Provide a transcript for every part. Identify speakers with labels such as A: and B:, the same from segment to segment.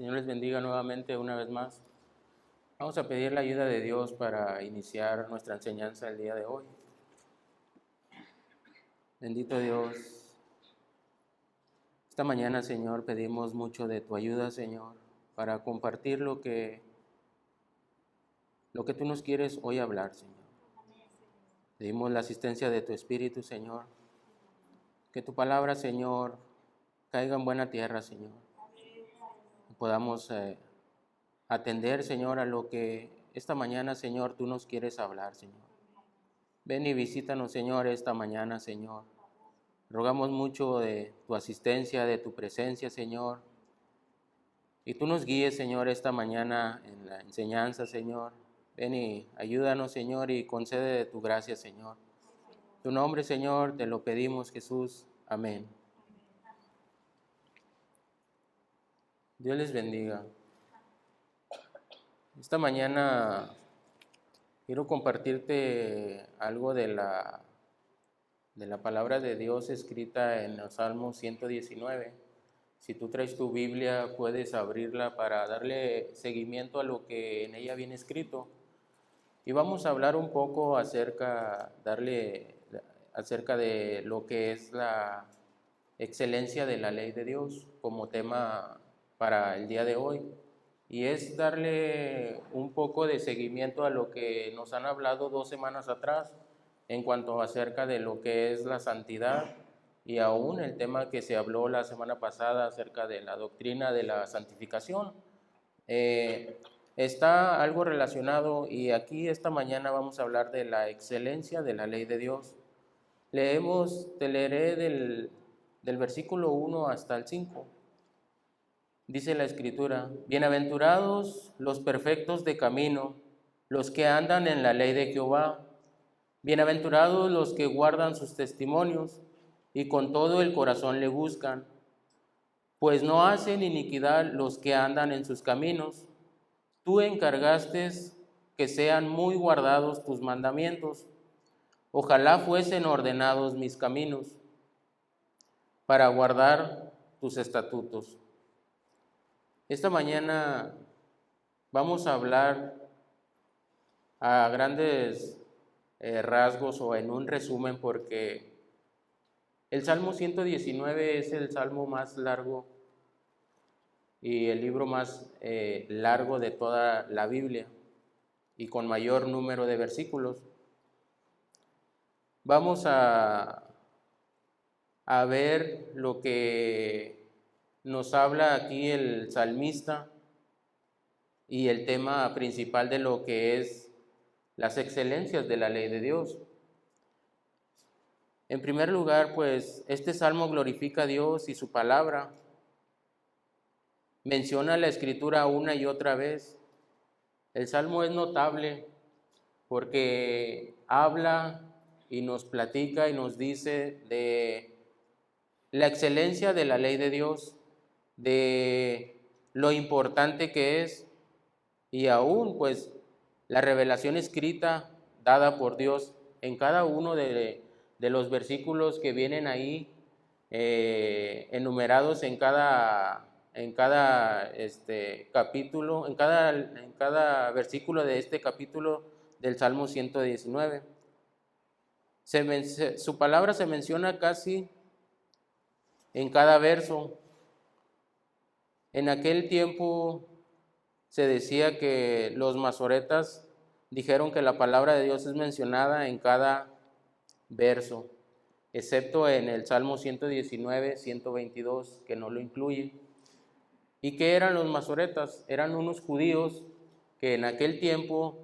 A: Señor les bendiga nuevamente una vez más. Vamos a pedir la ayuda de Dios para iniciar nuestra enseñanza el día de hoy. Bendito Dios. Esta mañana, Señor, pedimos mucho de tu ayuda, Señor, para compartir lo que tú nos quieres hoy hablar, Señor. Pedimos la asistencia de tu Espíritu, Señor. Que tu palabra, Señor, caiga en buena tierra, Señor. Podamos atender, Señor, a lo que esta mañana, Señor, tú nos quieres hablar, Señor. Ven y visítanos, Señor, esta mañana, Señor. Rogamos mucho de tu asistencia, de tu presencia, Señor. Y tú nos guíes, Señor, esta mañana en la enseñanza, Señor. Ven y ayúdanos, Señor, y concede de tu gracia, Señor. Tu nombre, Señor, te lo pedimos, Jesús. Amén. Dios les bendiga. Esta mañana quiero compartirte algo de la palabra de Dios escrita en el Salmo 119. Si tú traes tu Biblia, puedes abrirla para darle seguimiento a lo que en ella viene escrito. Y vamos a hablar un poco acerca de lo que es la excelencia de la ley de Dios como tema para el día de hoy. Y es darle un poco de seguimiento a lo que nos han hablado 2 semanas atrás en cuanto acerca de lo que es la santidad y aún el tema que se habló la semana pasada acerca de la doctrina de la santificación. Está algo relacionado y aquí esta mañana vamos a hablar de la excelencia de la ley de Dios. Te leeré del versículo 1 hasta el 5. Dice la Escritura: bienaventurados los perfectos de camino, los que andan en la ley de Jehová. Bienaventurados los que guardan sus testimonios y con todo el corazón le buscan, pues no hacen iniquidad los que andan en sus caminos. Tú encargaste que sean muy guardados tus mandamientos. Ojalá fuesen ordenados mis caminos para guardar tus estatutos. Esta mañana vamos a hablar a grandes rasgos o en un resumen, porque el Salmo 119 es el salmo más largo y el libro más largo de toda la Biblia y con mayor número de versículos. Vamos a ver lo que nos habla aquí el salmista y el tema principal de lo que es las excelencias de la ley de Dios. En primer lugar, pues, este salmo glorifica a Dios y su palabra. Menciona la Escritura una y otra vez. El salmo es notable porque habla y nos platica y nos dice de la excelencia de la ley de Dios, de lo importante que es, y aún pues la revelación escrita dada por Dios en cada uno de los versículos que vienen ahí enumerados en cada capítulo, en cada versículo de este capítulo del Salmo 119. Su palabra se menciona casi en cada verso. En aquel tiempo se decía que los masoretas dijeron que la palabra de Dios es mencionada en cada verso, excepto en el Salmo 119, 122, que no lo incluye. ¿Y qué eran los masoretas? Eran unos judíos que en aquel tiempo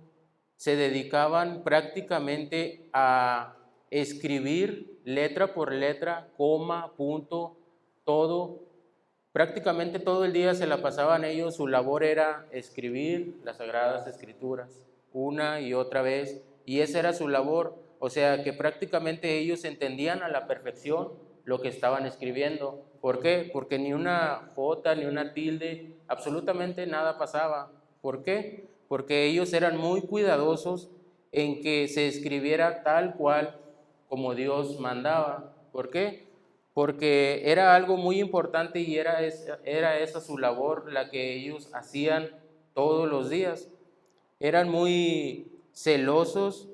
A: se dedicaban prácticamente a escribir letra por letra, coma, punto, todo. Prácticamente todo el día se la pasaban ellos, su labor era escribir las Sagradas Escrituras una y otra vez, y esa era su labor. O sea que prácticamente ellos entendían a la perfección lo que estaban escribiendo. ¿Por qué? Porque ni una jota, ni una tilde, absolutamente nada pasaba. ¿Por qué? Porque ellos eran muy cuidadosos en que se escribiera tal cual como Dios mandaba. ¿Por qué? porque era algo muy importante y era esa su labor, la que ellos hacían todos los días. Eran muy celosos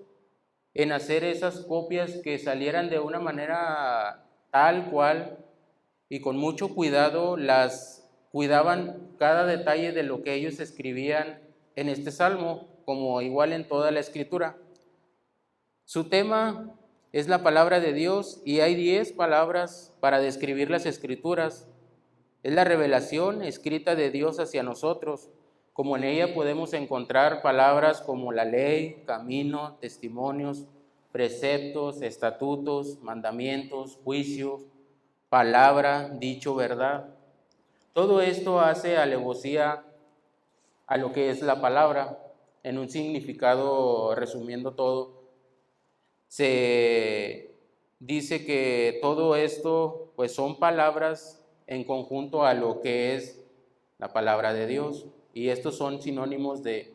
A: en hacer esas copias que salieran de una manera tal cual y con mucho cuidado las cuidaban cada detalle de lo que ellos escribían en este salmo, como igual en toda la escritura. Su tema es la palabra de Dios y hay 10 palabras para describir las escrituras. Es la revelación escrita de Dios hacia nosotros, como en ella podemos encontrar palabras como la ley, camino, testimonios, preceptos, estatutos, mandamientos, juicios, palabra, dicho, verdad. Todo esto hace alevosía a lo que es la palabra. En un significado, resumiendo todo, se dice que todo esto pues son palabras en conjunto a lo que es la palabra de Dios. Y estos son sinónimos de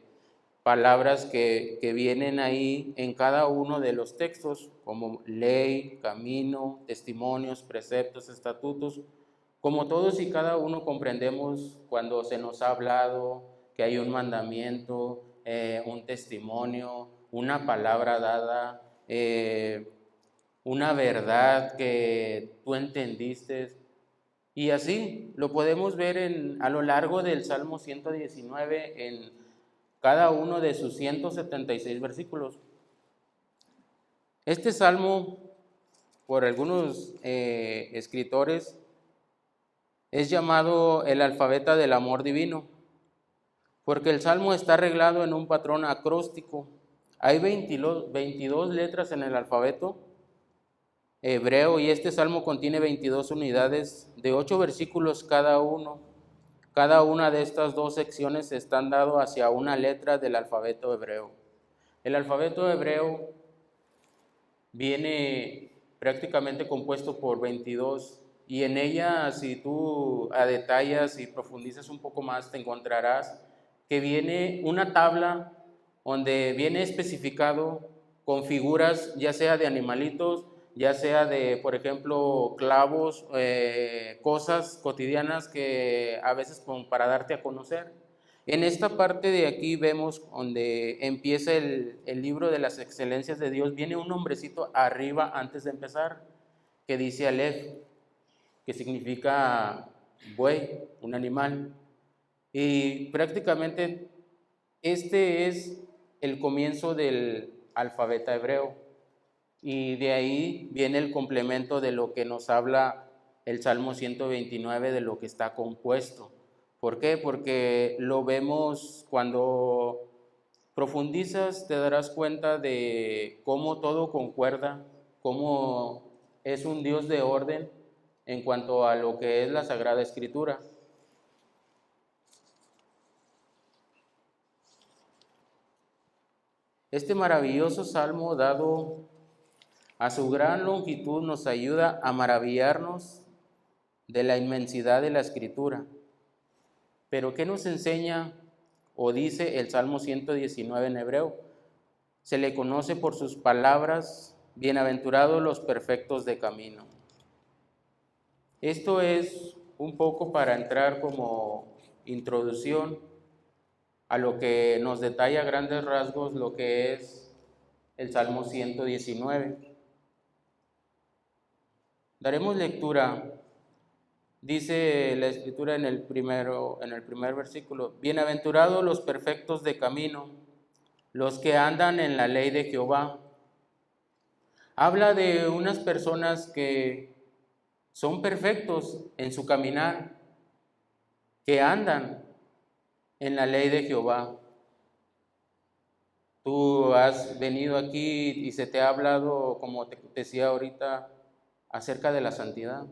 A: palabras que vienen ahí en cada uno de los textos, como ley, camino, testimonios, preceptos, estatutos. Como todos y cada uno comprendemos cuando se nos ha hablado que hay un mandamiento, un testimonio, una palabra dada, una verdad que tú entendiste. Y así lo podemos ver a lo largo del Salmo 119 en cada uno de sus 176 versículos. Este salmo, por algunos escritores, es llamado el alfabeto del amor divino, porque el salmo está arreglado en un patrón acróstico. Hay 22 letras en el alfabeto hebreo y este salmo contiene 22 unidades de 8 versículos cada uno. Cada una de estas dos secciones están dadas hacia una letra del alfabeto hebreo. El alfabeto hebreo viene prácticamente compuesto por 22 y en ella, si tú detallas y profundizas un poco más, te encontrarás que viene una tabla donde viene especificado con figuras ya sea de animalitos, ya sea de, por ejemplo, clavos, cosas cotidianas que a veces como para darte a conocer. En esta parte de aquí vemos donde empieza el libro de las excelencias de Dios, viene un nombrecito arriba antes de empezar, que dice Aleph, que significa buey, un animal. Y prácticamente este es el comienzo del alfabeto hebreo. Y de ahí viene el complemento de lo que nos habla el Salmo 129, de lo que está compuesto. ¿Por qué? Porque lo vemos cuando profundizas, te darás cuenta de cómo todo concuerda, cómo es un Dios de orden en cuanto a lo que es la Sagrada Escritura. Este maravilloso salmo, dado a su gran longitud, nos ayuda a maravillarnos de la inmensidad de la Escritura. Pero ¿qué nos enseña o dice el Salmo 119 en hebreo? Se le conoce por sus palabras, bienaventurados los perfectos de camino. Esto es un poco para entrar como introducción a lo que nos detalla a grandes rasgos lo que es el Salmo 119. Daremos lectura. Dice la Escritura en el primer versículo: bienaventurados los perfectos de camino, los que andan en la ley de Jehová. Habla de unas personas que son perfectos en su caminar, que andan en la ley de Jehová. Tú has venido aquí y se te ha hablado, como te decía ahorita, acerca de la santidad.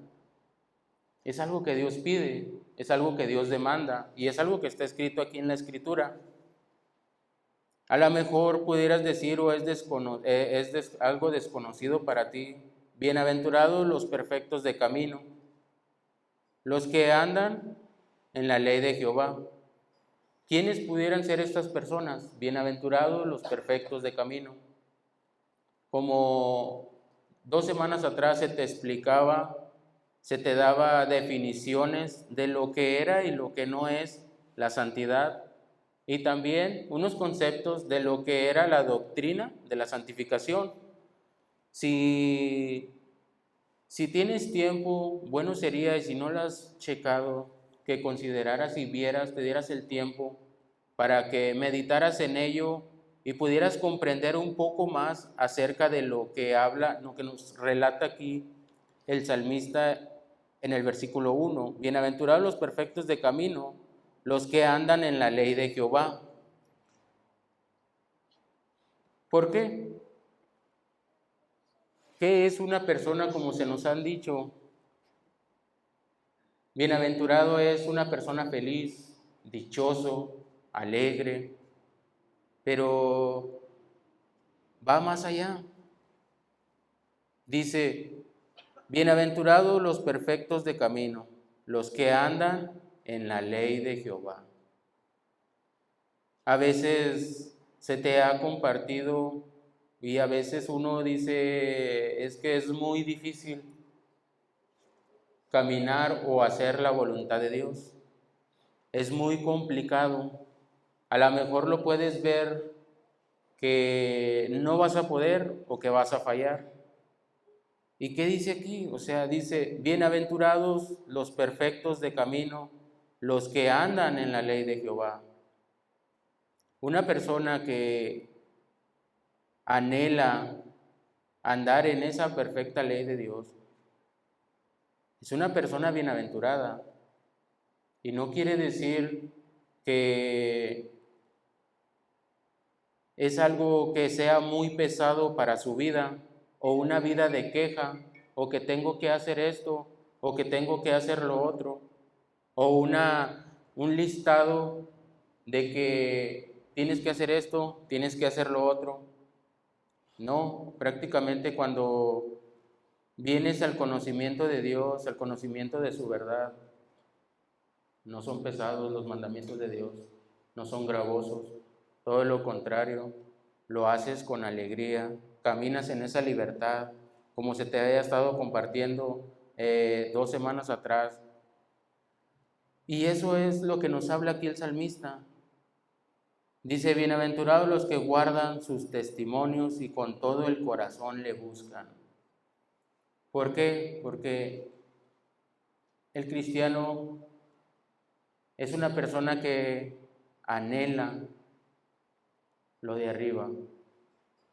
A: Es algo que Dios pide, es algo que Dios demanda y es algo que está escrito aquí en la Escritura. A lo mejor pudieras decir o es algo desconocido para ti. Bienaventurados los perfectos de camino, los que andan en la ley de Jehová. ¿Quiénes pudieran ser estas personas? Bienaventurados los perfectos de camino. Como 2 semanas atrás se te explicaba se te daba definiciones de lo que era y lo que no es la santidad, y también unos conceptos de lo que era la doctrina de la santificación. Si tienes tiempo, bueno sería, y si no lo has checado, que consideraras y vieras, te dieras el tiempo para que meditaras en ello y pudieras comprender un poco más acerca de lo que habla, lo que nos relata aquí el salmista en el versículo 1. Bienaventurados los perfectos de camino, los que andan en la ley de Jehová. ¿Por qué? ¿Qué es una persona como se nos han dicho? Bienaventurado es una persona feliz, dichoso, alegre, pero va más allá. Dice, bienaventurados los perfectos de camino, los que andan en la ley de Jehová. A veces se te ha compartido y a veces uno dice, es que es muy difícil caminar o hacer la voluntad de Dios. Es muy complicado. A lo mejor lo puedes ver que no vas a poder o que vas a fallar. ¿Y qué dice aquí? O sea, dice, bienaventurados los perfectos de camino, los que andan en la ley de Jehová. Una persona que anhela andar en esa perfecta ley de Dios es una persona bienaventurada. Y no quiere decir que es algo que sea muy pesado para su vida, o una vida de queja, o que tengo que hacer esto, o que tengo que hacer lo otro, o un listado de que tienes que hacer esto, tienes que hacer lo otro. No, prácticamente cuando vienes al conocimiento de Dios, al conocimiento de su verdad, no son pesados los mandamientos de Dios, no son gravosos, todo lo contrario, lo haces con alegría, caminas en esa libertad, como se te haya estado compartiendo 2 semanas atrás. Y eso es lo que nos habla aquí el salmista. Dice, bienaventurados los que guardan sus testimonios y con todo el corazón le buscan. ¿Por qué? Porque el cristiano es una persona que anhela lo de arriba,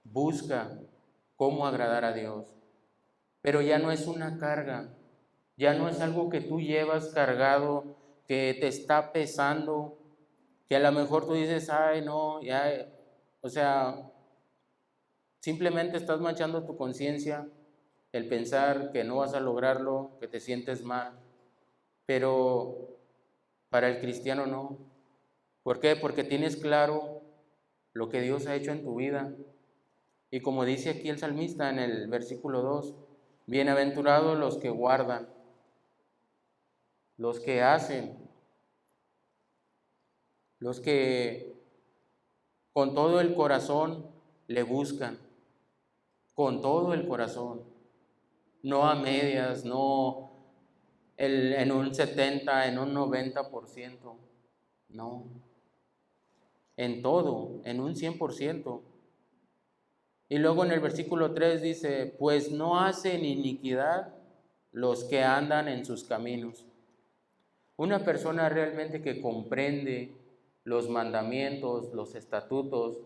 A: busca cómo agradar a Dios, pero ya no es una carga, ya no es algo que tú llevas cargado, que te está pesando, que a lo mejor tú dices, ay no, ya, o sea, simplemente estás manchando tu conciencia, el pensar que no vas a lograrlo, que te sientes mal, pero para el cristiano no. ¿Por qué? Porque tienes claro lo que Dios ha hecho en tu vida. Y como dice aquí el salmista en el versículo 2, bienaventurados los que guardan, los que hacen, los que con todo el corazón le buscan, con todo el corazón, no a medias, no en un 70, en un 90%, no, en todo, en un 100%. Y luego en el versículo 3 dice, pues no hacen iniquidad los que andan en sus caminos. Una persona realmente que comprende los mandamientos, los estatutos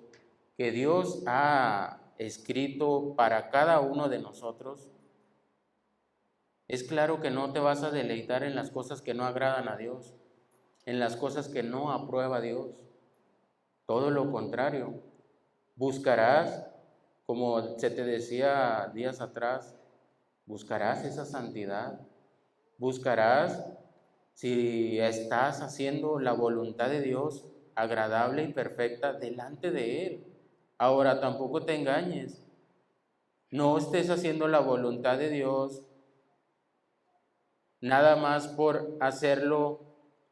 A: que Dios ha escrito para cada uno de nosotros, es claro que no te vas a deleitar en las cosas que no agradan a Dios, en las cosas que no aprueba Dios. Todo lo contrario, buscarás, como se te decía días atrás, buscarás esa santidad, buscarás si estás haciendo la voluntad de Dios agradable y perfecta delante de Él. Ahora, tampoco te engañes, no estés haciendo la voluntad de Dios nada más por hacerlo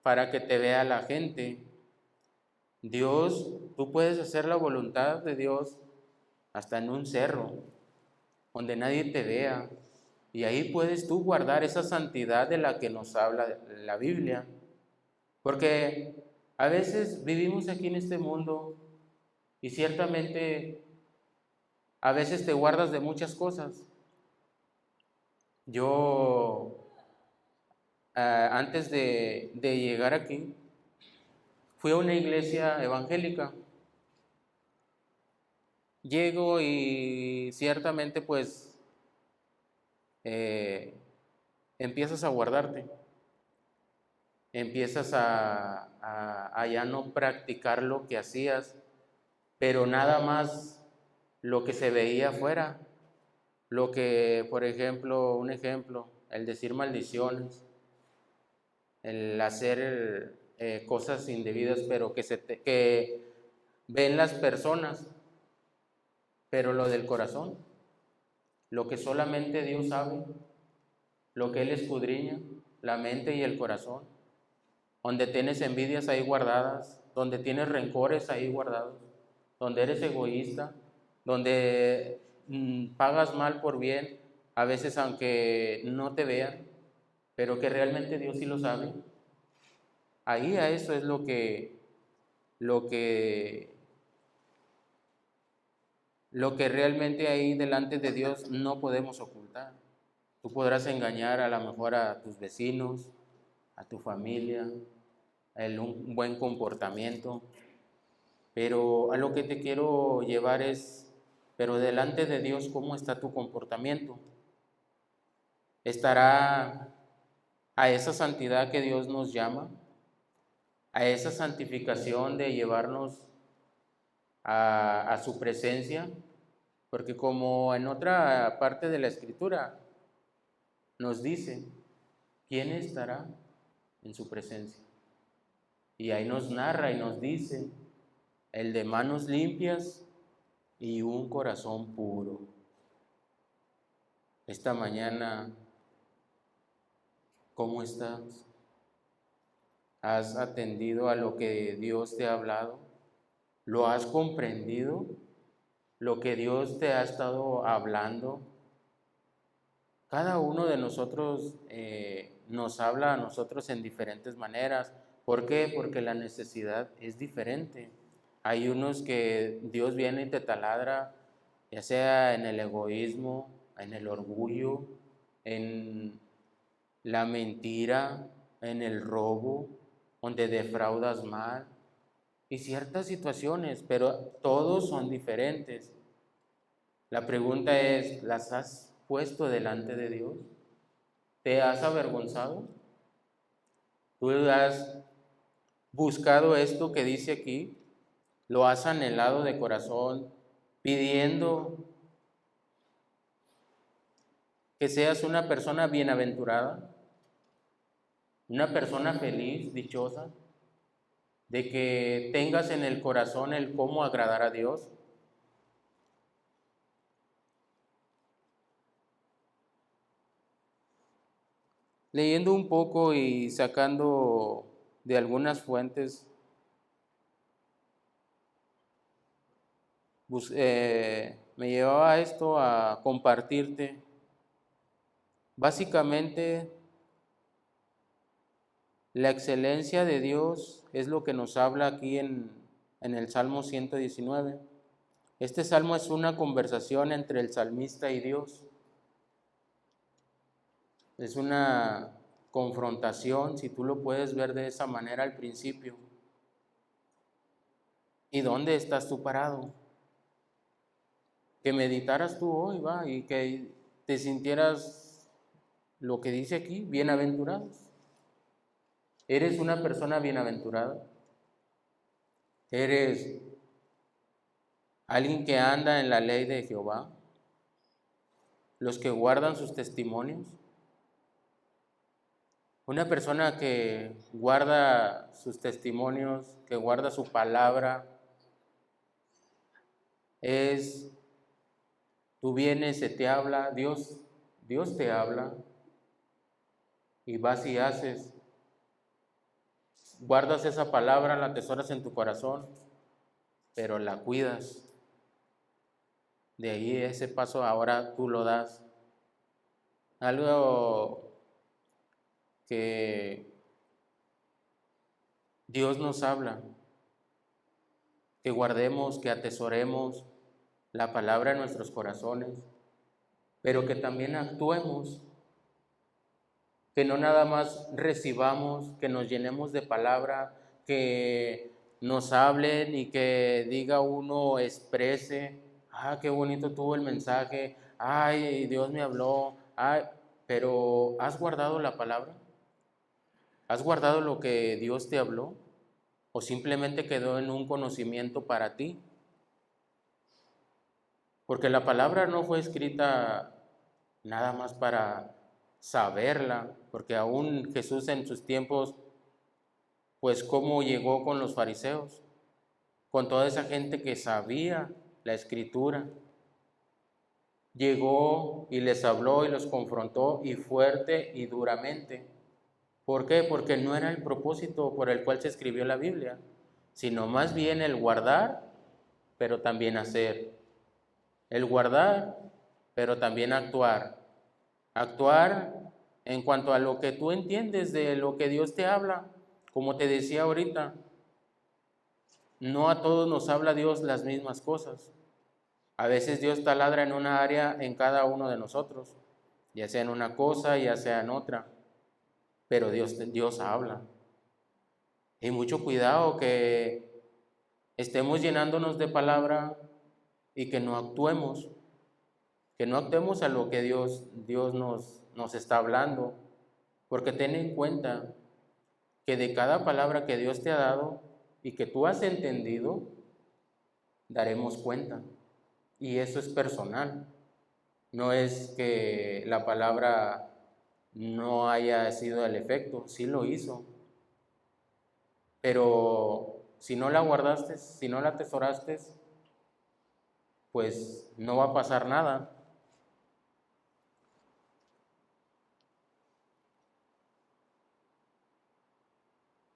A: para que te vea la gente. Dios, tú puedes hacer la voluntad de Dios hasta en un cerro, donde nadie te vea, Y ahí puedes tú guardar esa santidad de la que nos habla la Biblia. Porque a veces vivimos aquí en este mundo y ciertamente a veces te guardas de muchas cosas. Yo, antes de llegar aquí, fui a una iglesia evangélica. Llego y ciertamente pues eh, empiezas a guardarte, empiezas a ya no practicar lo que hacías, pero nada más lo que se veía afuera, lo que, por ejemplo, un ejemplo, el decir maldiciones, el hacer cosas indebidas, pero que ven las personas, pero lo del corazón, lo que solamente Dios sabe, lo que Él escudriña, la mente y el corazón, donde tienes envidias ahí guardadas, donde tienes rencores ahí guardados, donde eres egoísta, donde pagas mal por bien, a veces aunque no te vean, pero que realmente Dios sí lo sabe. Ahí a eso es lo que, lo que realmente ahí delante de Dios no podemos ocultar. Tú podrás engañar a lo mejor a tus vecinos, a tu familia, un buen comportamiento, pero a lo que te quiero llevar es, pero delante de Dios, ¿cómo está tu comportamiento? ¿Estará a esa santidad que Dios nos llama? ¿A esa santificación de llevarnos a su presencia? Porque como en otra parte de la Escritura nos dice, ¿quién estará en su presencia? Y ahí nos narra y nos dice, el de manos limpias y un corazón puro. Esta mañana, ¿cómo estás? ¿Has atendido a lo que Dios te ha hablado? ¿Lo has comprendido? ¿Lo que Dios te ha estado hablando? Cada uno de nosotros nos habla a nosotros en diferentes maneras. ¿Por qué? Porque la necesidad es diferente. Hay unos que Dios viene y te taladra, ya sea en el egoísmo, en el orgullo, en la mentira, en el robo, donde defraudas mal, y ciertas situaciones, pero todos son diferentes. La pregunta es, ¿las has puesto delante de Dios? ¿Te has avergonzado? ¿Tú has buscado esto que dice aquí? ¿Lo has anhelado de corazón, pidiendo que seas una persona bienaventurada, una persona feliz, dichosa, de que tengas en el corazón el cómo agradar a Dios? Leyendo un poco y sacando de algunas fuentes, me llevaba esto a compartirte. Básicamente, la excelencia de Dios es lo que nos habla aquí en el Salmo 119. Este salmo es una conversación entre el salmista y Dios. Es una confrontación, si tú lo puedes ver de esa manera al principio. ¿Y dónde estás tú parado? Que meditaras tú hoy, va, y que te sintieras lo que dice aquí, bienaventurados. ¿Eres una persona bienaventurada? ¿Eres alguien que anda en la ley de Jehová? ¿Los que guardan sus testimonios? Una persona que guarda sus testimonios, que guarda su palabra, es, tú vienes, se te habla, Dios te habla, y vas y haces, guardas esa palabra, la atesoras en tu corazón, pero la cuidas. De ahí ese paso ahora tú lo das algo que Dios nos habla, que guardemos, que atesoremos la palabra en nuestros corazones, pero que también actuemos, que no nada más recibamos, que nos llenemos de palabra, que nos hablen y que diga uno, exprese, qué bonito tuvo el mensaje, ay, Dios me habló, ay, pero ¿has guardado la palabra? ¿Has guardado lo que Dios te habló? ¿O simplemente quedó en un conocimiento para ti? Porque la palabra no fue escrita nada más para saberla, porque aún Jesús en sus tiempos, pues cómo llegó con los fariseos, con toda esa gente que sabía la escritura. Llegó y les habló y los confrontó y fuerte y duramente. ¿Por qué? Porque no era el propósito por el cual se escribió la Biblia, sino más bien el guardar, pero también hacer. El guardar, pero también actuar. Actuar en cuanto a lo que tú entiendes de lo que Dios te habla. Como te decía ahorita, no a todos nos habla Dios las mismas cosas. A veces Dios taladra en una área en cada uno de nosotros, ya sea en una cosa, ya sea en otra, pero Dios habla. Y mucho cuidado que estemos llenándonos de palabra y que no actuemos a lo que Dios nos está hablando, porque ten en cuenta que de cada palabra que Dios te ha dado y que tú has entendido, daremos cuenta. Y eso es personal. No es que la palabra no haya sido el efecto, sí lo hizo. Pero si no la guardaste, si no la atesoraste, pues no va a pasar nada.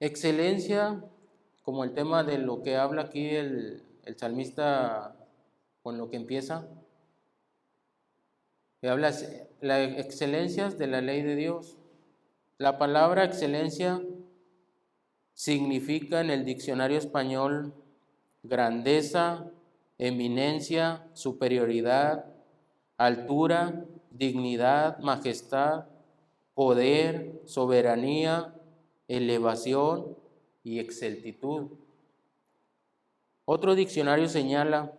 A: Excelencia, como el tema de lo que habla aquí el salmista con lo que empieza, que habla las excelencias de la ley de Dios. La palabra excelencia significa en el diccionario español grandeza, eminencia, superioridad, altura, dignidad, majestad, poder, soberanía, elevación y exceltitud. Otro diccionario señala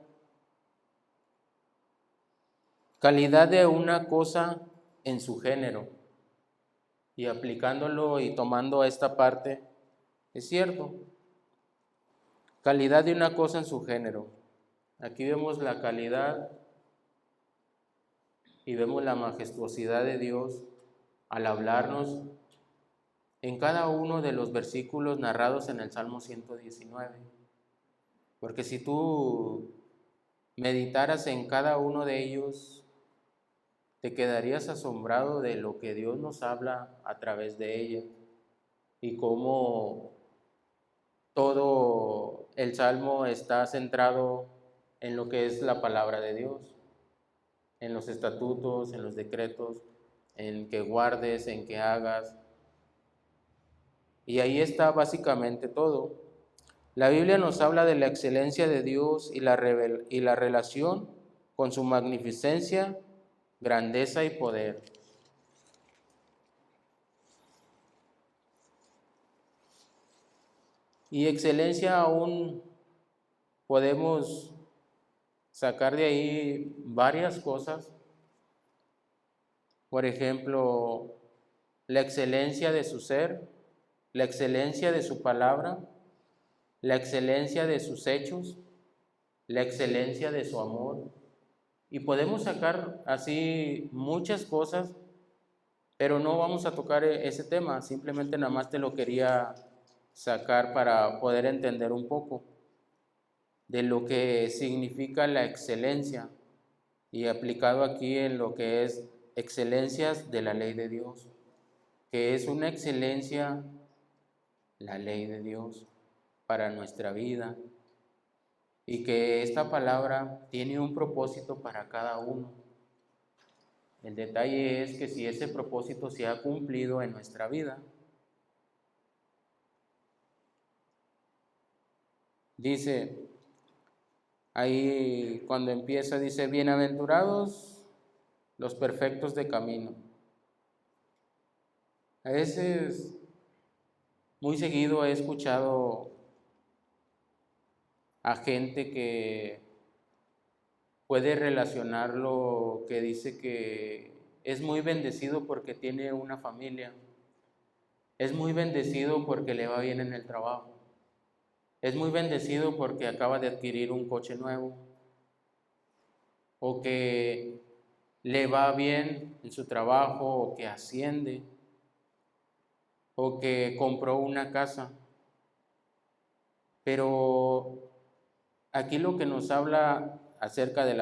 A: calidad de una cosa en su género. Y aplicándolo y tomando esta parte, es cierto, calidad de una cosa en su género. Aquí vemos la calidad y vemos la majestuosidad de Dios al hablarnos en cada uno de los versículos narrados en el Salmo 119. Porque si tú meditaras en cada uno de ellos, te quedarías asombrado de lo que Dios nos habla a través de ella y cómo todo el Salmo está centrado en lo que es la palabra de Dios, en los estatutos, en los decretos, en que guardes, en que hagas. Y ahí está básicamente todo. La Biblia nos habla de la excelencia de Dios y la relación con su magnificencia, grandeza y poder. Y excelencia aún podemos sacar de ahí varias cosas. Por ejemplo, la excelencia de su ser, la excelencia de su palabra, la excelencia de sus hechos, la excelencia de su amor. Y podemos sacar así muchas cosas, pero no vamos a tocar ese tema, simplemente nada más te lo quería sacar para poder entender un poco de lo que significa la excelencia y aplicado aquí en lo que es excelencias de la ley de Dios, que es una excelencia la ley de Dios para nuestra vida y que esta palabra tiene un propósito para cada uno. El detalle es que si ese propósito se ha cumplido en nuestra vida. Dice, ahí cuando empieza, dice, bienaventurados los perfectos de camino. A veces, muy seguido he escuchado a gente que puede relacionarlo, que dice que es muy bendecido porque tiene una familia, es muy bendecido porque le va bien en el trabajo, es muy bendecido porque acaba de adquirir un coche nuevo, o que le va bien en su trabajo, o que asciende, o que compró una casa. Pero aquí lo que nos habla acerca de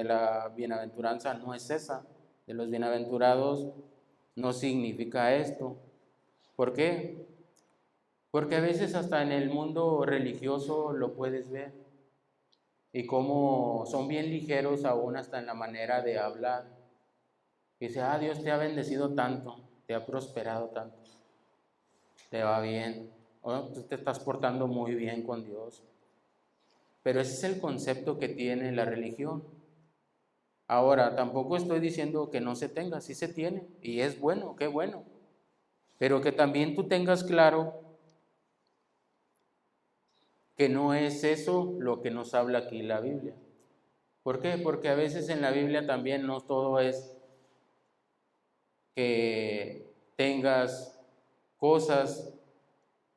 A: la bienaventuranza no es esa. De los bienaventurados no significa esto. ¿Por qué? Porque a veces hasta en el mundo religioso lo puedes ver. Y cómo son bien ligeros aún hasta en la manera de hablar. Dice, Dios te ha bendecido tanto, te ha prosperado tanto, te va bien, tú te estás portando muy bien con Dios. Pero ese es el concepto que tiene la religión. Ahora, tampoco estoy diciendo que no se tenga, sí se tiene, y es bueno, qué bueno. Pero que también tú tengas claro que no es eso lo que nos habla aquí la Biblia. ¿Por qué? Porque a veces en la Biblia también no todo es que tengas cosas.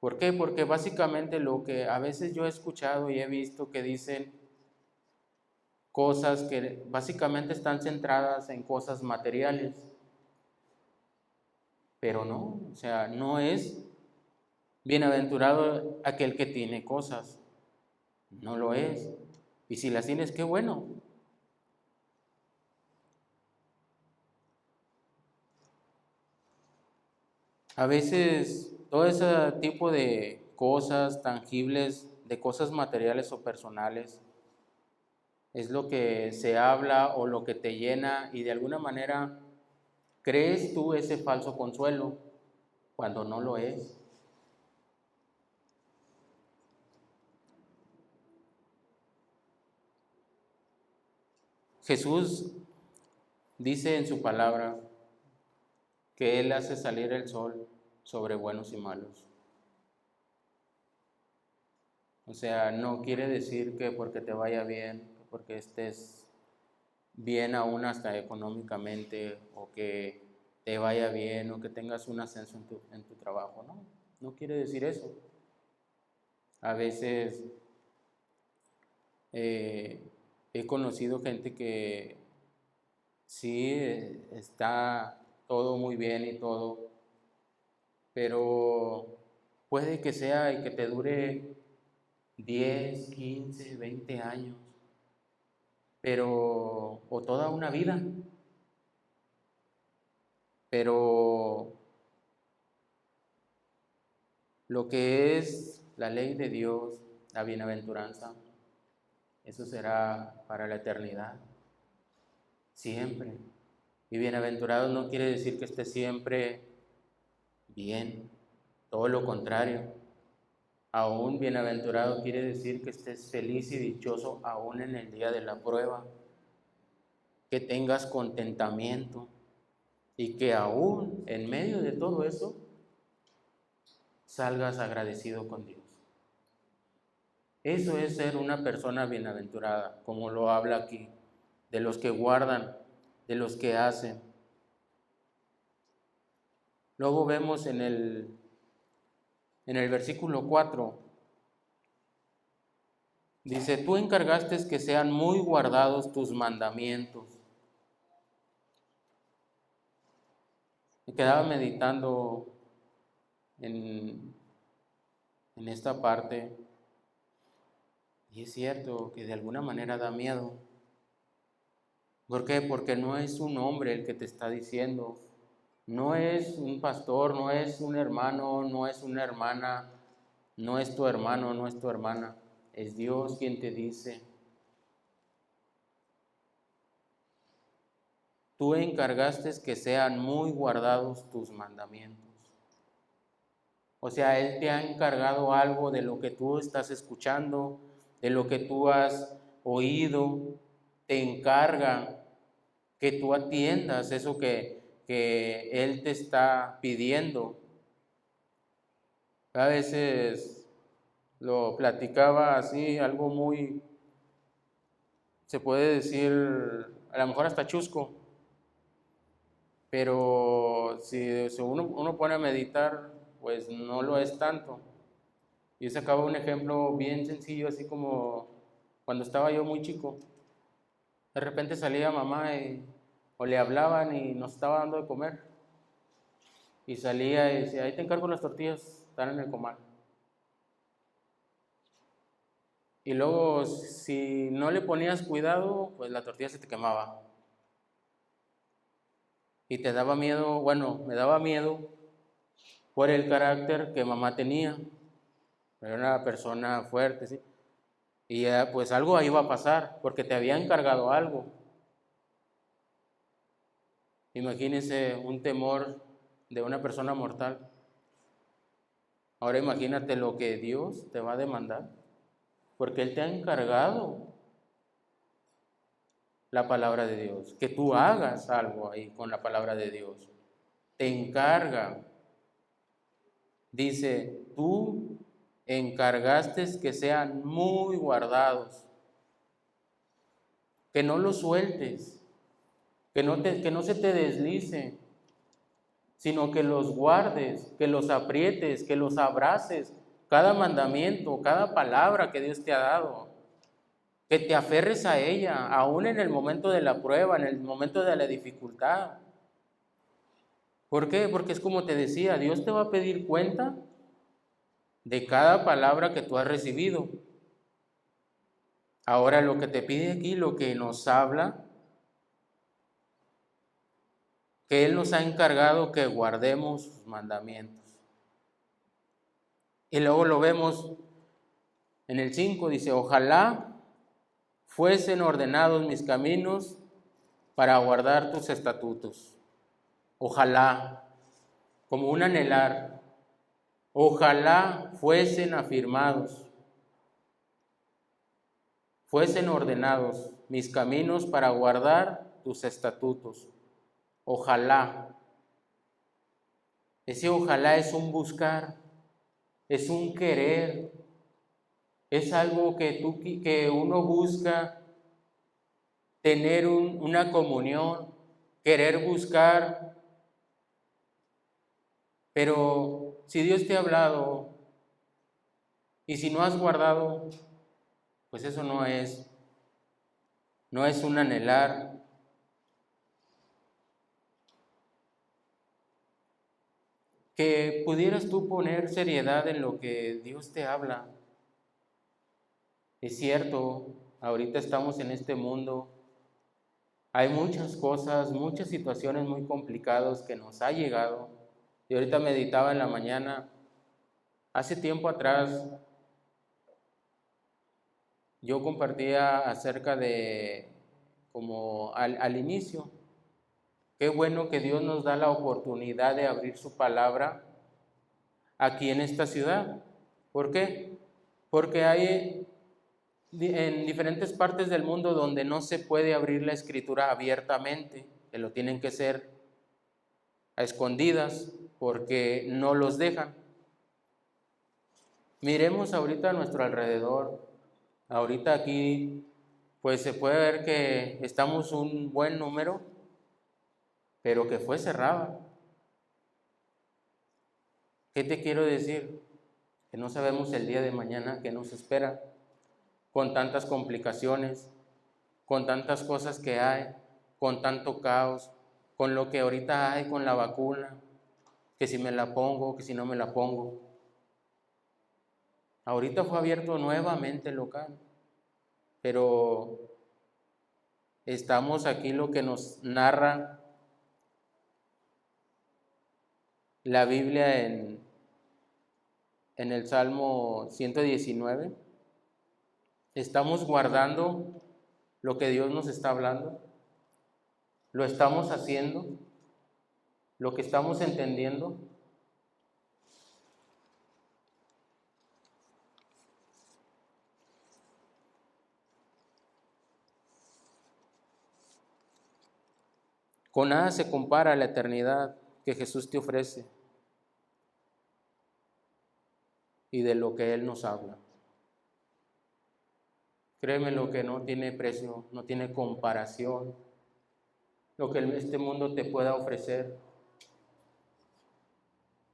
A: ¿Por qué? Porque básicamente lo que a veces yo he escuchado y he visto que dicen cosas que básicamente están centradas en cosas materiales, pero no, o sea, no es bienaventurado aquel que tiene cosas, no lo es. Y si las tienes, qué bueno. A veces todo ese tipo de cosas tangibles, de cosas materiales o personales, es lo que se habla o lo que te llena y de alguna manera crees tú ese falso consuelo cuando no lo es. Jesús dice en su palabra que Él hace salir el sol sobre buenos y malos. O sea, no quiere decir que porque te vaya bien, porque estés bien aún hasta económicamente, o que te vaya bien, o que tengas un ascenso en tu trabajo, no, no quiere decir eso. A veces he conocido gente que sí está todo muy bien y todo, pero puede que sea y que te dure 10, 15, 20 años, pero, o toda una vida, pero lo que es la ley de Dios, la bienaventuranza, eso será para la eternidad, siempre. Y bienaventurado no quiere decir que esté siempre bien, todo lo contrario. Aún bienaventurado quiere decir que estés feliz y dichoso aún en el día de la prueba, que tengas contentamiento y que aún en medio de todo eso salgas agradecido con Dios. Eso es ser una persona bienaventurada, como lo habla aquí, de los que guardan, de los que hacen. Luego vemos en el versículo 4, dice, tú encargaste que sean muy guardados tus mandamientos. Me quedaba meditando en esta parte, y es cierto que de alguna manera da miedo. ¿Por qué? Porque no es un hombre el que te está diciendo, no es un pastor, no es un hermano, no es una hermana, no es tu hermano, no es tu hermana, es Dios quien te dice. tú encargaste que sean muy guardados tus mandamientos. O sea, Él te ha encargado algo de lo que tú estás escuchando, de lo que tú has oído, te encarga que tú atiendas eso que Él te está pidiendo. A veces lo platicaba así, algo muy, se puede decir, a lo mejor hasta chusco, pero si uno pone a meditar, pues no lo es tanto. Yo sacaba un ejemplo bien sencillo, así como cuando estaba yo muy chico. De repente salía mamá o le hablaban y nos estaba dando de comer. Y salía y decía, ahí te encargo las tortillas, están en el comal. Y luego, si no le ponías cuidado, pues la tortilla se te quemaba. Y te daba miedo, bueno, me daba miedo por el carácter que mamá tenía. Era una persona fuerte, ¿sí? Y pues algo iba a pasar, porque te había encargado algo. Imagínense un temor de una persona mortal. Ahora imagínate lo que Dios te va a demandar, porque Él te ha encargado la palabra de Dios, que tú hagas algo ahí con la palabra de Dios. Te encarga. Dice, tú encargaste que sean muy guardados, que no los sueltes, que no se te deslice, sino que los guardes, que los aprietes, que los abraces, cada mandamiento, cada palabra que Dios te ha dado, que te aferres a ella, aún en el momento de la prueba, en el momento de la dificultad. ¿Por qué? Porque es como te decía, Dios te va a pedir cuenta de cada palabra que tú has recibido. Ahora lo que te pide aquí, lo que nos habla, que Él nos ha encargado que guardemos sus mandamientos. Y luego lo vemos en el 5, dice, ojalá fuesen ordenados mis caminos para guardar tus estatutos. Ojalá, como un anhelar, ojalá fuesen afirmados, fuesen ordenados mis caminos para guardar tus estatutos. Ojalá. Ese ojalá es un buscar, es un querer, es algo que uno busca tener una comunión, querer buscar. Pero si Dios te ha hablado y si no has guardado, pues eso no es un anhelar. Que pudieras tú poner seriedad en lo que Dios te habla. Es cierto, ahorita estamos en este mundo, hay muchas cosas, muchas situaciones muy complicadas que nos ha llegado. Y ahorita meditaba en la mañana, hace tiempo atrás, yo compartía acerca de, como al inicio, qué bueno que Dios nos da la oportunidad de abrir su palabra aquí en esta ciudad. ¿Por qué? Porque hay en diferentes partes del mundo donde no se puede abrir la escritura abiertamente, que lo tienen que hacer a escondidas porque no los dejan. Miremos ahorita a nuestro alrededor. Ahorita aquí pues se puede ver que estamos un buen número, pero que fue cerrada. ¿Qué te quiero decir? Que no sabemos el día de mañana qué nos espera, con tantas complicaciones, con tantas cosas que hay, con tanto caos, con lo que ahorita hay con la vacuna, que si me la pongo, que si no me la pongo. Ahorita fue abierto nuevamente el local, pero estamos aquí lo que nos narra la Biblia en el Salmo 119. Estamos guardando lo que Dios nos está hablando. ¿Lo estamos haciendo? ¿Lo que estamos entendiendo? Con nada se compara la eternidad que Jesús te ofrece y de lo que Él nos habla. Créeme lo que no tiene precio, no tiene comparación, lo que este mundo te pueda ofrecer.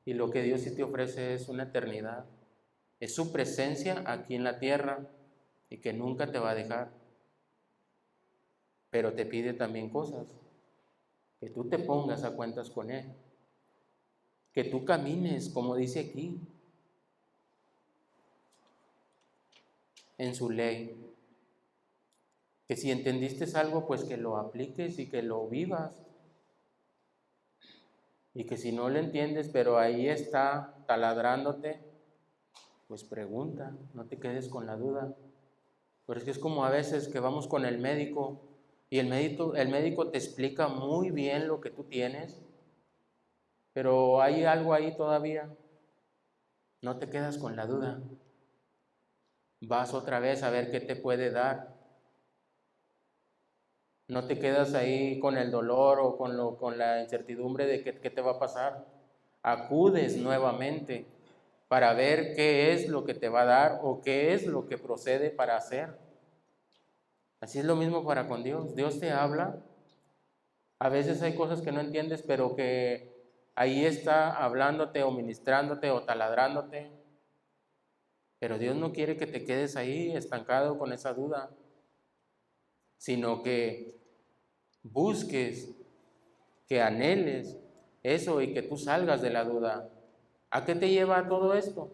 A: Y lo que Dios sí te ofrece es una eternidad. Es su presencia aquí en la tierra y que nunca te va a dejar. Pero te pide también cosas. Que tú te pongas a cuentas con Él. Que tú camines, como dice aquí, en su ley. Que si entendiste algo, pues que lo apliques y que lo vivas. Y que si no lo entiendes, pero ahí está taladrándote, pues pregunta, no te quedes con la duda. Pero es que es como a veces que vamos con el médico y el médico te explica muy bien lo que tú tienes, pero hay algo ahí todavía. No te quedas con la duda. Vas otra vez a ver qué te puede dar. No te quedas ahí con el dolor o con la incertidumbre de qué te va a pasar. Acudes nuevamente para ver qué es lo que te va a dar o qué es lo que procede para hacer. Así es lo mismo para con Dios. Dios te habla. A veces hay cosas que no entiendes, pero que ahí está hablándote o ministrándote o taladrándote. Pero Dios no quiere que te quedes ahí estancado con esa duda, sino que busques, que anheles eso y que tú salgas de la duda. ¿A qué te lleva todo esto?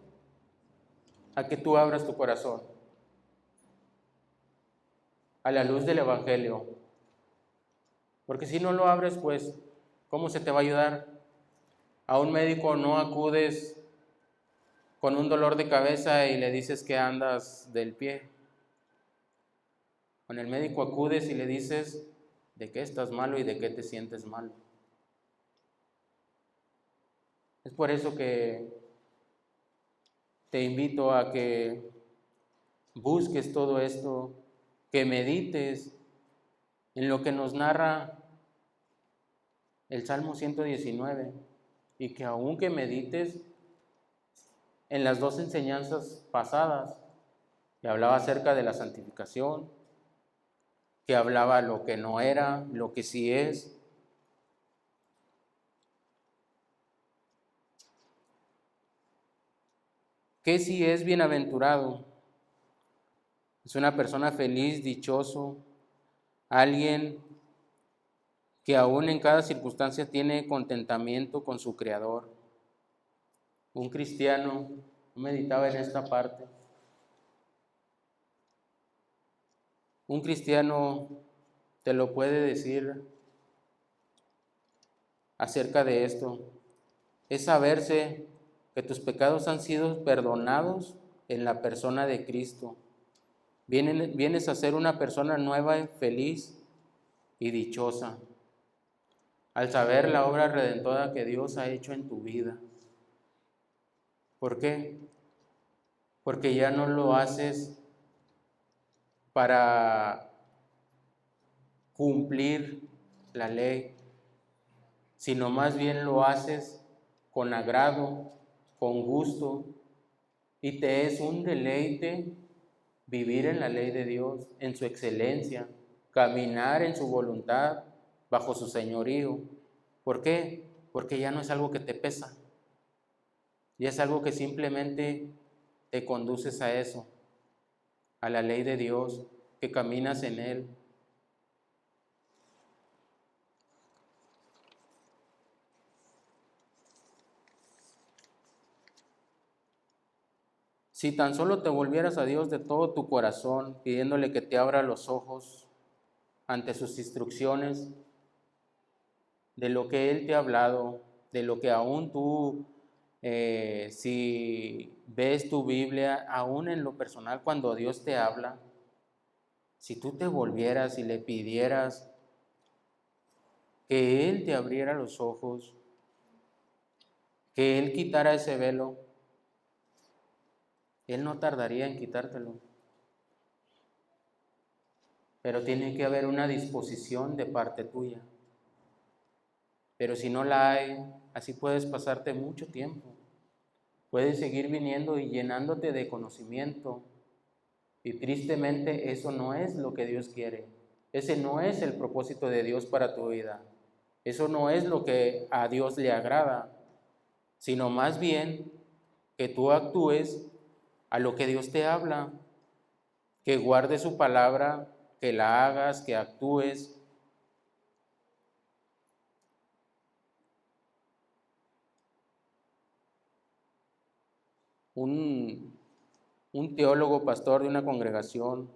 A: A que tú abras tu corazón a la luz del Evangelio. Porque si no lo abres, pues, ¿cómo se te va a ayudar? A un médico no acudes con un dolor de cabeza y le dices que andas del pie. Con el médico acudes y le dices de qué estás malo y de qué te sientes malo. Es por eso que te invito a que busques todo esto, que medites en lo que nos narra el Salmo 119 y que aunque medites en las dos enseñanzas pasadas, que hablaba acerca de la santificación, que hablaba lo que no era, lo que sí es. ¿Qué sí es bienaventurado? Es una persona feliz, dichoso, alguien que aún en cada circunstancia tiene contentamiento con su Creador. Un cristiano, meditaba en esta parte, un cristiano te lo puede decir acerca de esto, es saberse que tus pecados han sido perdonados en la persona de Cristo. Vienes a ser una persona nueva, feliz y dichosa al saber la obra redentora que Dios ha hecho en tu vida. ¿Por qué? Porque ya no lo haces para cumplir la ley, sino más bien lo haces con agrado, con gusto, y te es un deleite vivir en la ley de Dios, en su excelencia, caminar en su voluntad, bajo su señorío. ¿Por qué? Porque ya no es algo que te pesa, ya es algo que simplemente te conduces a eso, a la ley de Dios, que caminas en Él. Si tan solo te volvieras a Dios de todo tu corazón, pidiéndole que te abra los ojos ante sus instrucciones, de lo que Él te ha hablado, de lo que aún tú, si ves tu Biblia, aún en lo personal, cuando Dios te habla, si tú te volvieras y le pidieras que Él te abriera los ojos, que Él quitara ese velo, Él no tardaría en quitártelo. Pero tiene que haber una disposición de parte tuya. Pero si no la hay, así puedes pasarte mucho tiempo. Puedes seguir viniendo y llenándote de conocimiento. Y tristemente eso no es lo que Dios quiere. Ese no es el propósito de Dios para tu vida. Eso no es lo que a Dios le agrada, sino más bien que tú actúes a lo que Dios te habla, que guardes su palabra, que la hagas, que actúes. Un teólogo pastor de una congregación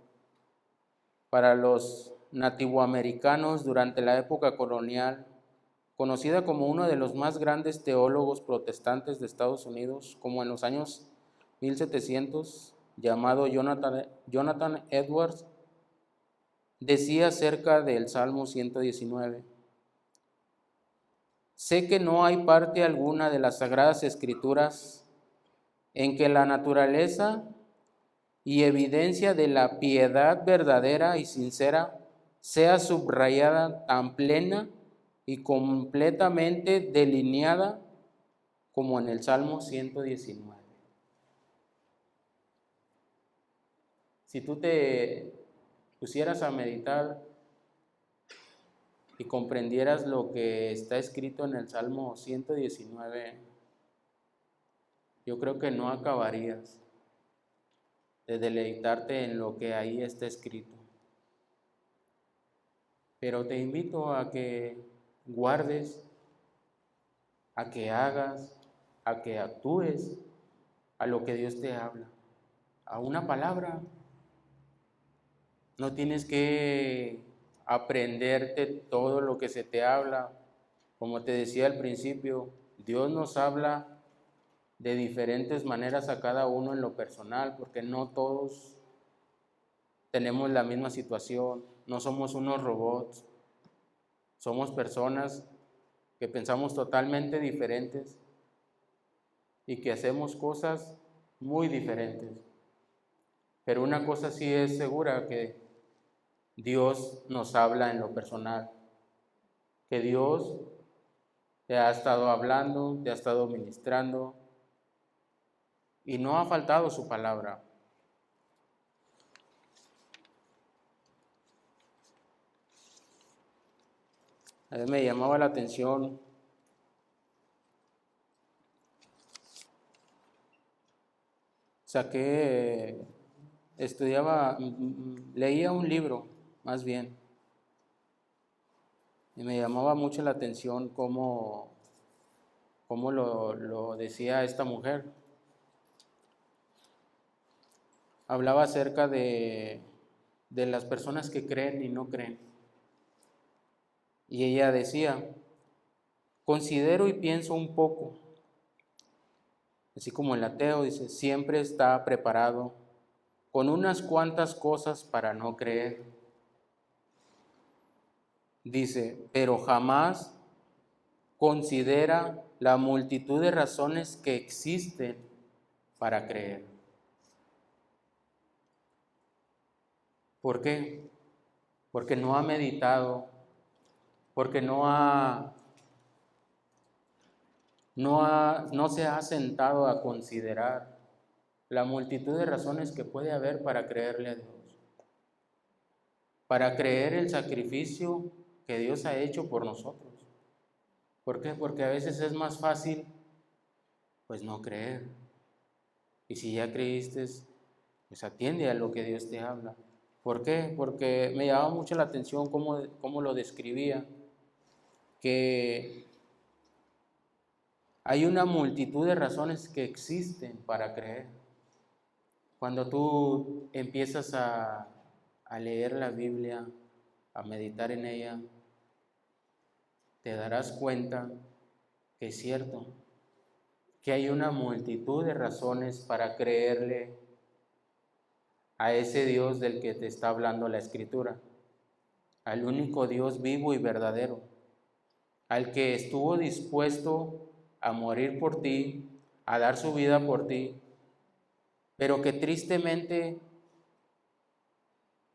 A: para los nativoamericanos durante la época colonial, conocida como uno de los más grandes teólogos protestantes de Estados Unidos, como en los años 1700, llamado Jonathan Edwards, decía acerca del Salmo 119: sé que no hay parte alguna de las Sagradas Escrituras en que la naturaleza y evidencia de la piedad verdadera y sincera sea subrayada tan plena y completamente delineada como en el Salmo 119. Si tú te pusieras a meditar y comprendieras lo que está escrito en el Salmo 119, yo creo que no acabarías de deleitarte en lo que ahí está escrito. Pero te invito a que guardes, a que hagas, a que actúes a lo que Dios te habla, a una palabra. No tienes que aprenderte todo lo que se te habla. Como te decía al principio, Dios nos habla de diferentes maneras a cada uno en lo personal, porque no todos tenemos la misma situación, no somos unos robots, somos personas que pensamos totalmente diferentes y que hacemos cosas muy diferentes. Pero una cosa sí es segura, que Dios nos habla en lo personal, que Dios te ha estado hablando, te ha estado ministrando y no ha faltado su palabra. A mí me llamaba la atención leía un libro, más bien, y me llamaba mucho la atención cómo lo decía esta mujer. Hablaba acerca de las personas que creen y no creen. Y ella decía: considero y pienso un poco. Así como el ateo dice, siempre está preparado con unas cuantas cosas para no creer. Dice, pero jamás considera la multitud de razones que existen para creer. ¿Por qué? Porque no ha meditado, porque no se ha sentado a considerar la multitud de razones que puede haber para creerle a Dios, para creer el sacrificio que Dios ha hecho por nosotros. ¿Por qué? Porque a veces es más fácil, pues, no creer. Y si ya creíste, pues atiende a lo que Dios te habla. ¿Por qué? Porque me llamaba mucho la atención cómo lo describía, que hay una multitud de razones que existen para creer. Cuando tú empiezas a leer la Biblia, a meditar en ella, te darás cuenta que es cierto, que hay una multitud de razones para creerle a ese Dios del que te está hablando la Escritura, al único Dios vivo y verdadero. al que estuvo dispuesto a morir por ti, a dar su vida por ti, pero que tristemente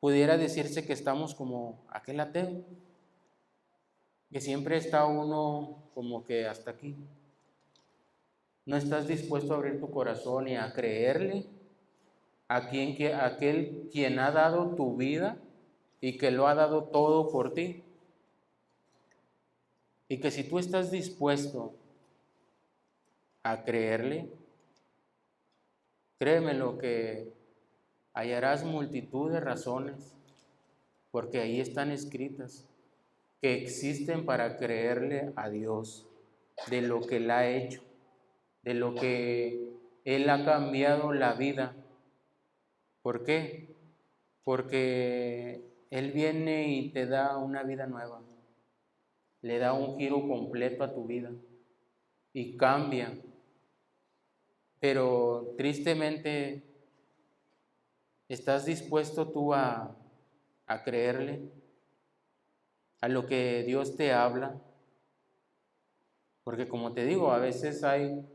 A: pudiera decirse que estamos como aquel ateo, que siempre está uno como que hasta aquí. No estás dispuesto a abrir tu corazón y a creerle a aquel quien ha dado tu vida y que lo ha dado todo por ti. Y que si tú estás dispuesto a creerle, créemelo que hallarás multitud de razones, porque ahí están escritas, que existen para creerle a Dios de lo que Él ha hecho, de lo que Él ha cambiado la vida. ¿Por qué? Porque Él viene y te da una vida nueva, le da un giro completo a tu vida y cambia. Pero tristemente, ¿estás dispuesto tú a creerle a lo que Dios te habla? Porque como te digo, a veces hay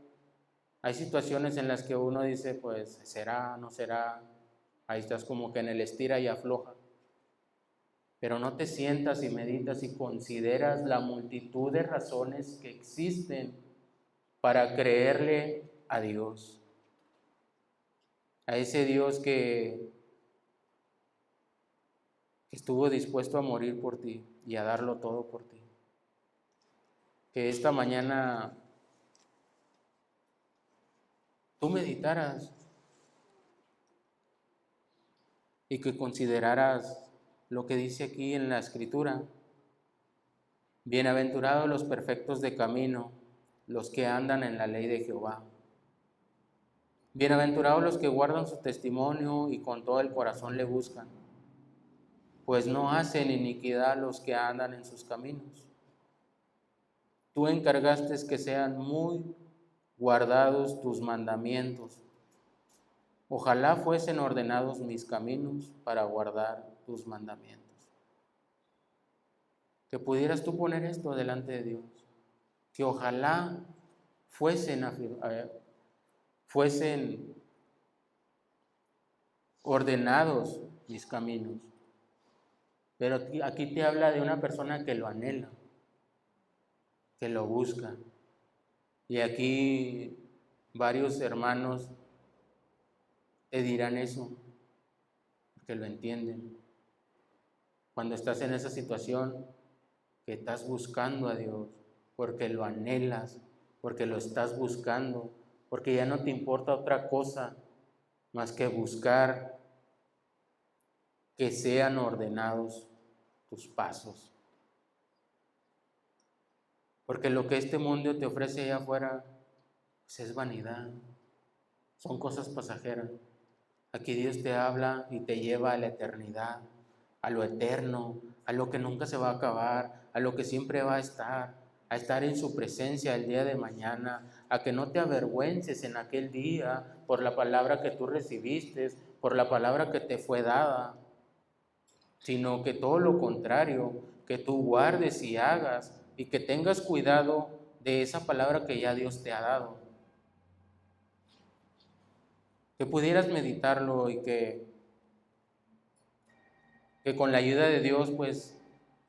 A: situaciones en las que uno dice, pues, ¿será, no será? Ahí estás como que en el estira y afloja. Pero no te sientas y meditas y consideras la multitud de razones que existen para creerle a Dios. A ese Dios que estuvo dispuesto a morir por ti y a darlo todo por ti. Que esta mañana tú meditaras y que consideraras lo que dice aquí en la Escritura. Bienaventurados los perfectos de camino, los que andan en la ley de Jehová. Bienaventurados los que guardan su testimonio y con todo el corazón le buscan, pues no hacen iniquidad los que andan en sus caminos. Tú encargaste que sean muy guardados tus mandamientos. Ojalá fuesen ordenados mis caminos para guardar tus mandamientos. Que pudieras tú poner esto delante de Dios, que ojalá fuesen ordenados mis caminos. Pero aquí te habla de una persona que lo anhela, que lo busca. Y aquí varios hermanos te dirán eso, porque lo entienden. Cuando estás en esa situación, que estás buscando a Dios, porque lo anhelas, porque lo estás buscando, porque ya no te importa otra cosa más que buscar que sean ordenados tus pasos. Porque lo que este mundo te ofrece allá afuera, pues es vanidad, son cosas pasajeras. Aquí Dios te habla y te lleva a la eternidad, a lo eterno, a lo que nunca se va a acabar, a lo que siempre va a estar en su presencia el día de mañana, a que no te avergüences en aquel día por la palabra que tú recibiste, por la palabra que te fue dada, sino que todo lo contrario, que tú guardes y hagas y que tengas cuidado de esa palabra que ya Dios te ha dado. Que pudieras meditarlo y que con la ayuda de Dios, pues,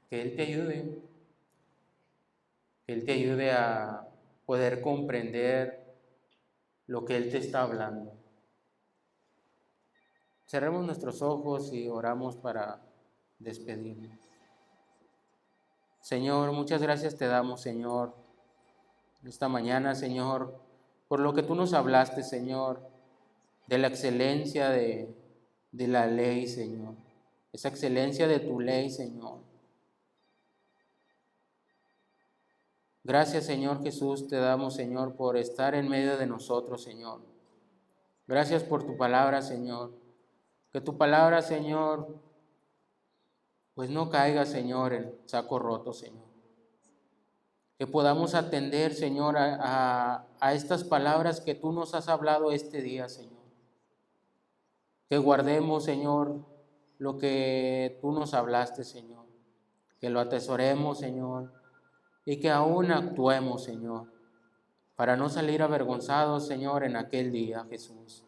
A: que Él te ayude, que Él te ayude a poder comprender lo que Él te está hablando. Cerremos nuestros ojos y oramos para despedirnos. Señor, muchas gracias te damos, Señor, esta mañana, Señor, por lo que tú nos hablaste, Señor, de la excelencia de la ley, Señor, esa excelencia de tu ley, Señor. Gracias, Señor Jesús, te damos, Señor, por estar en medio de nosotros, Señor. Gracias por tu palabra, Señor. Que tu palabra, Señor, pues no caiga, Señor, en saco roto, Señor. Que podamos atender, Señor, a estas palabras que tú nos has hablado este día, Señor. Que guardemos, Señor, lo que tú nos hablaste, Señor. Que lo atesoremos, Señor. y que aún actuemos, Señor, para no salir avergonzados, Señor, en aquel día, Jesús.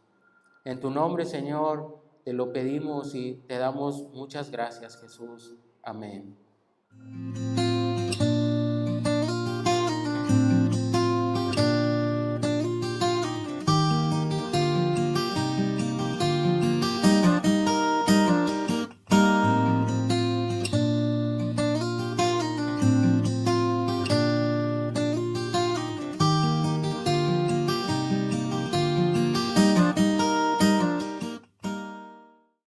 A: En tu nombre, Señor, te lo pedimos y te damos muchas gracias, Jesús. Amén.